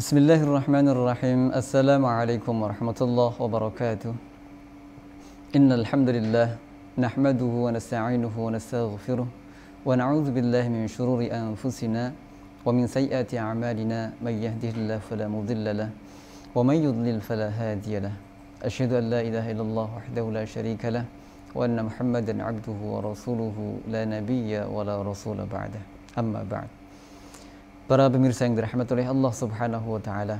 Bismillahirrahmanirrahim. Assalamualaikum warahmatullahi wabarakatuh. Innal hamdalillah nahmaduhu wa nasta'inuhu wa nastaghfiruh wa na'udzu billahi min shururi anfusina wa min sayyiati a'malina may yahdihillahu fala mudilla lahu wa may yudlil fala hadiya lahu. Asyhadu an la ilaha illallah wahdahu la syarika lahu wa anna Muhammadan 'abduhu wa rasuluhu la nabiyya wa la rasula ba'dah. Amma ba'd. Para pemirsa yang dirahmati oleh Allah Subhanahu wa taala.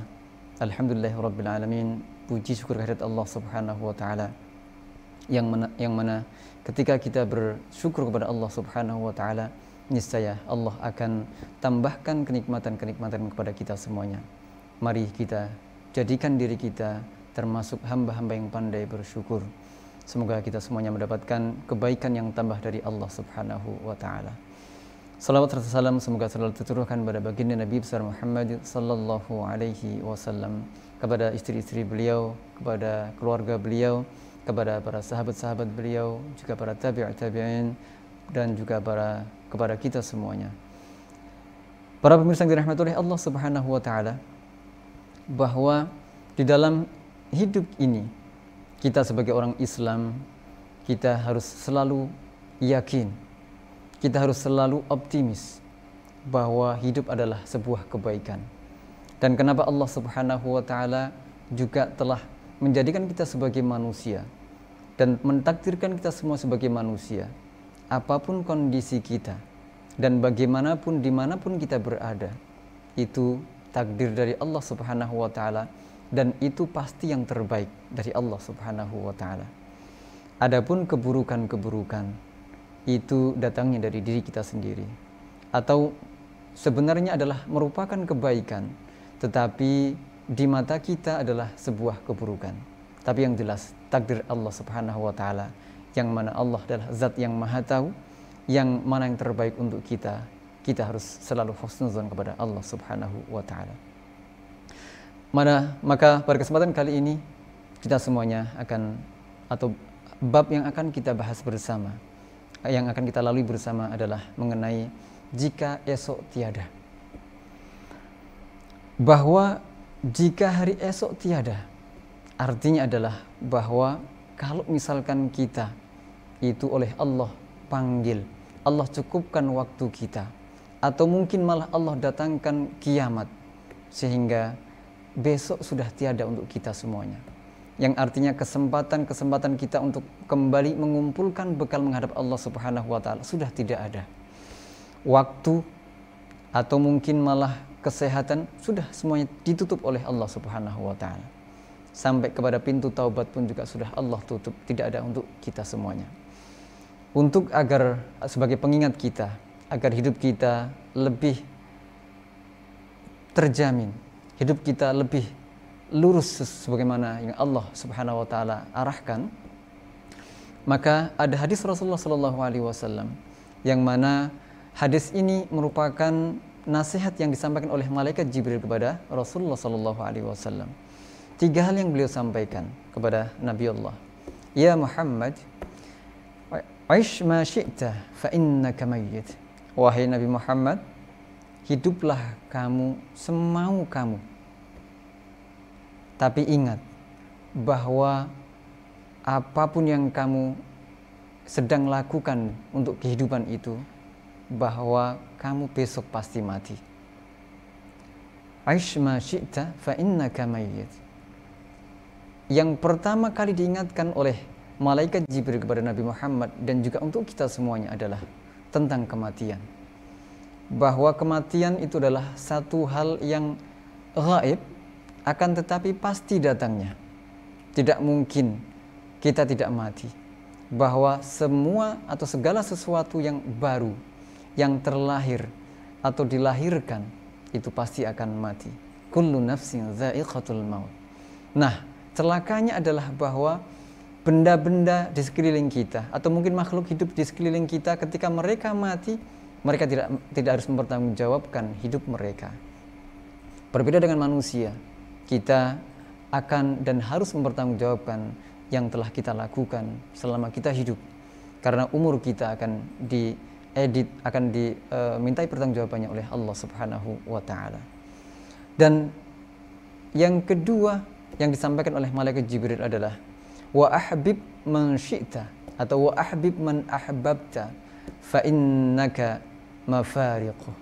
Alhamdulillahirabbil alamin. Puji syukur kehadirat Allah Subhanahu wa taala. Yang mana ketika kita bersyukur kepada Allah Subhanahu wa taala, niscaya Allah akan tambahkan kenikmatan-kenikmatan kepada kita semuanya. Mari kita jadikan diri kita termasuk hamba-hamba yang pandai bersyukur. Semoga kita semuanya mendapatkan kebaikan yang tambah dari Allah Subhanahu wa taala. Salawat serta salam semoga selalu tercurahkan pada baginda Nabi besar Muhammad sallallahu alaihi wasallam, kepada istri-istri beliau, kepada keluarga beliau, kepada para sahabat-sahabat beliau, juga para tabi'in dan juga kepada kita semuanya. Para pemirsa yang dirahmati oleh Allah Subhanahu wa taala, bahwa di dalam hidup ini kita sebagai orang Islam, kita harus selalu yakin, kita harus selalu optimis bahwa hidup adalah sebuah kebaikan. Dan kenapa Allah Subhanahu wa taala juga telah menjadikan kita sebagai manusia dan mentakdirkan kita semua sebagai manusia, apapun kondisi kita dan bagaimanapun dimanapun kita berada, itu takdir dari Allah Subhanahu wa taala, dan itu pasti yang terbaik dari Allah Subhanahu wa taala. Adapun keburukan-keburukan itu datangnya dari diri kita sendiri, atau sebenarnya adalah merupakan kebaikan tetapi di mata kita adalah sebuah keburukan. Tapi yang jelas takdir Allah Subhanahu wa taala, yang mana Allah adalah zat yang maha tahu yang mana yang terbaik untuk kita. Kita harus selalu husnuzan kepada Allah Subhanahu wa taala. Maka pada kesempatan kali ini kita semuanya akan, atau bab yang akan kita bahas bersama, yang akan kita lalui bersama adalah mengenai jika esok tiada. Bahwa jika hari esok tiada, artinya adalah bahwa kalau misalkan kita itu oleh Allah panggil, Allah cukupkan waktu kita, atau mungkin malah Allah datangkan kiamat sehingga besok sudah tiada untuk kita semuanya, yang artinya kesempatan kita untuk kembali mengumpulkan bekal menghadap Allah Subhanahu wa taala sudah tidak ada. Waktu atau mungkin malah kesehatan sudah semuanya ditutup oleh Allah Subhanahu wa taala. Sampai kepada pintu taubat pun juga sudah Allah tutup, tidak ada untuk kita semuanya. Untuk agar sebagai pengingat kita, agar hidup kita lebih terjamin, hidup kita lebih lurus sebagaimana yang Allah Subhanahu wa taala arahkan, maka ada hadis Rasulullah sallallahu alaihi wasallam yang mana hadis ini merupakan nasihat yang disampaikan oleh malaikat Jibril kepada Rasulullah sallallahu alaihi wasallam. 3 hal yang beliau sampaikan kepada Nabi Allah. Ya Muhammad, aish ma syi'ta fa innaka mayyit. Wahai Nabi Muhammad, hiduplah kamu semau kamu, tapi ingat bahwa apapun yang kamu sedang lakukan untuk kehidupan itu, bahwa kamu besok pasti mati. Aish ma syi'ta fa innaka mayyit. Yang pertama kali diingatkan oleh malaikat Jibril kepada Nabi Muhammad dan juga untuk kita semuanya adalah tentang kematian. Bahwa kematian itu adalah satu hal yang gaib, akan tetapi pasti datangnya. Tidak mungkin kita tidak mati. Bahwa semua atau segala sesuatu yang baru, yang terlahir atau dilahirkan, itu pasti akan mati. Kullu nafsin dha'iqatul maut. Nah, celakanya adalah bahwa benda-benda di sekeliling kita, atau mungkin makhluk hidup di sekeliling kita, ketika mereka mati, mereka tidak harus mempertanggungjawabkan hidup mereka. Berbeda dengan manusia, kita akan dan harus mempertanggungjawabkan yang telah kita lakukan selama kita hidup, karena umur kita akan dimintai pertanggungjawabannya oleh Allah Subhanahu wa taala. Dan yang kedua yang disampaikan oleh malaikat Jibril adalah wa ahbib man syi'ta atau wa ahbib man ahbabta fa innaka mafariquh.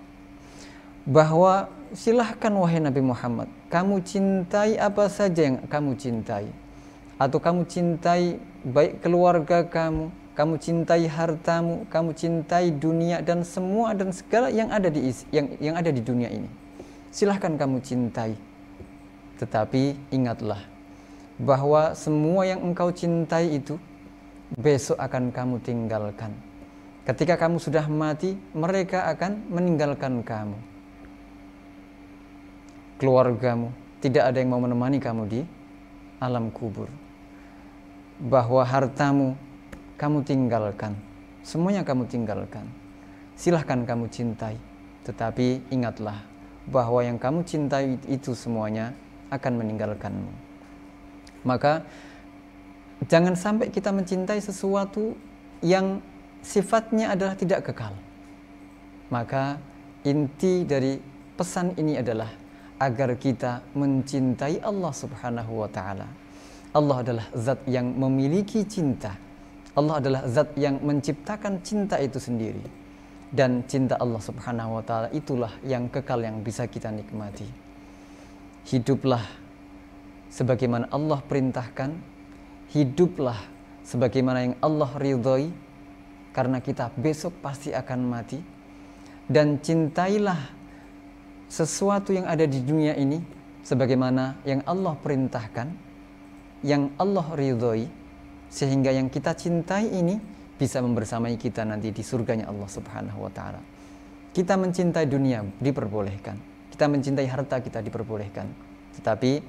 Bahwa silahkan wahai Nabi Muhammad, kamu cintai apa saja yang kamu cintai, atau kamu cintai baik keluarga kamu, kamu cintai hartamu, kamu cintai dunia dan semua dan segala yang ada di dunia ini. Silahkan kamu cintai. Tetapi ingatlah bahwa semua yang engkau cintai itu besok akan kamu tinggalkan. Ketika kamu sudah mati, mereka akan meninggalkan kamu. Keluargamu, tidak ada yang mau menemani kamu di alam kubur. Bahwa hartamu kamu tinggalkan, semuanya kamu tinggalkan. Silahkan kamu cintai, tetapi ingatlah bahwa yang kamu cintai itu semuanya akan meninggalkanmu. Maka jangan sampai kita mencintai sesuatu yang sifatnya adalah tidak kekal. Maka inti dari pesan ini adalah agar kita mencintai Allah Subhanahu wa ta'ala. Allah adalah zat yang memiliki cinta. Allah adalah zat yang menciptakan cinta itu sendiri. Dan cinta Allah Subhanahu wa ta'ala itulah yang kekal yang bisa kita nikmati. Hiduplah sebagaimana Allah perintahkan, hiduplah sebagaimana yang Allah ridhoi, karena kita besok pasti akan mati. Dan cintailah sesuatu yang ada di dunia ini sebagaimana yang Allah perintahkan, yang Allah ridhoi, sehingga yang kita cintai ini bisa membersamai kita nanti di surganya Allah Subhanahu wa ta'ala. Kita mencintai dunia diperbolehkan, kita mencintai harta kita diperbolehkan, tetapi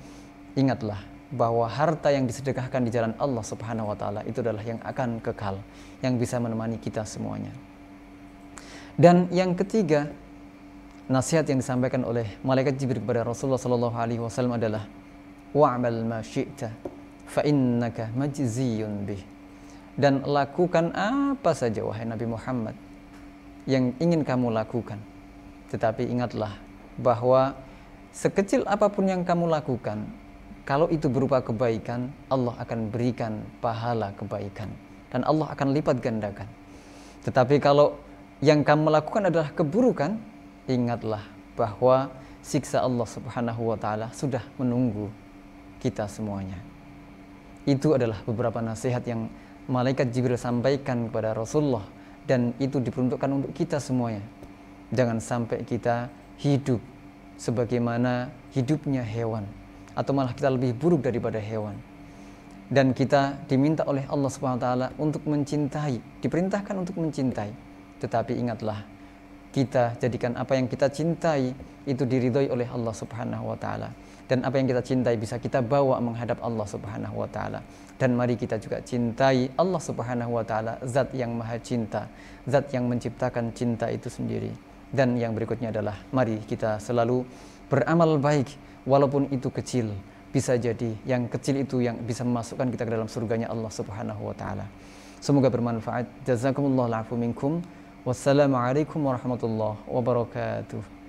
ingatlah bahwa harta yang disedekahkan di jalan Allah Subhanahu wa ta'ala itu adalah yang akan kekal, yang bisa menemani kita semuanya. Dan yang ketiga, nasihat yang disampaikan oleh malaikat Jibril kepada Rasulullah sallallahu alaihi wasallam adalah wa'mal ma syi'ta fa innaka majziyun bih. Dan lakukan apa saja wahai Nabi Muhammad yang ingin kamu lakukan, tetapi ingatlah bahwa sekecil apapun yang kamu lakukan, kalau itu berupa kebaikan, Allah akan berikan pahala kebaikan dan Allah akan lipat gandakan. Tetapi kalau yang kamu lakukan adalah keburukan, ingatlah bahwa siksa Allah Subhanahu wa ta'ala sudah menunggu kita semuanya. Itu adalah beberapa nasihat yang malaikat Jibril sampaikan kepada Rasulullah, dan itu diperuntukkan untuk kita semuanya. Jangan sampai kita hidup sebagaimana hidupnya hewan, atau malah kita lebih buruk daripada hewan. Dan kita diminta oleh Allah Subhanahu wa ta'ala untuk mencintai, diperintahkan untuk mencintai. Tetapi ingatlah, kita jadikan apa yang kita cintai itu diridhoi oleh Allah Subhanahu wa ta'ala, dan apa yang kita cintai bisa kita bawa menghadap Allah Subhanahu wa ta'ala. Dan mari kita juga cintai Allah Subhanahu wa ta'ala, zat yang maha cinta, zat yang menciptakan cinta itu sendiri. Dan yang berikutnya adalah mari kita selalu beramal baik, walaupun itu kecil. Bisa jadi yang kecil itu yang bisa memasukkan kita ke dalam surganya Allah Subhanahu wa ta'ala. Semoga bermanfaat. Jazakumullahu alaikum minkum. Wassalamualaikum warahmatullahi wabarakatuh.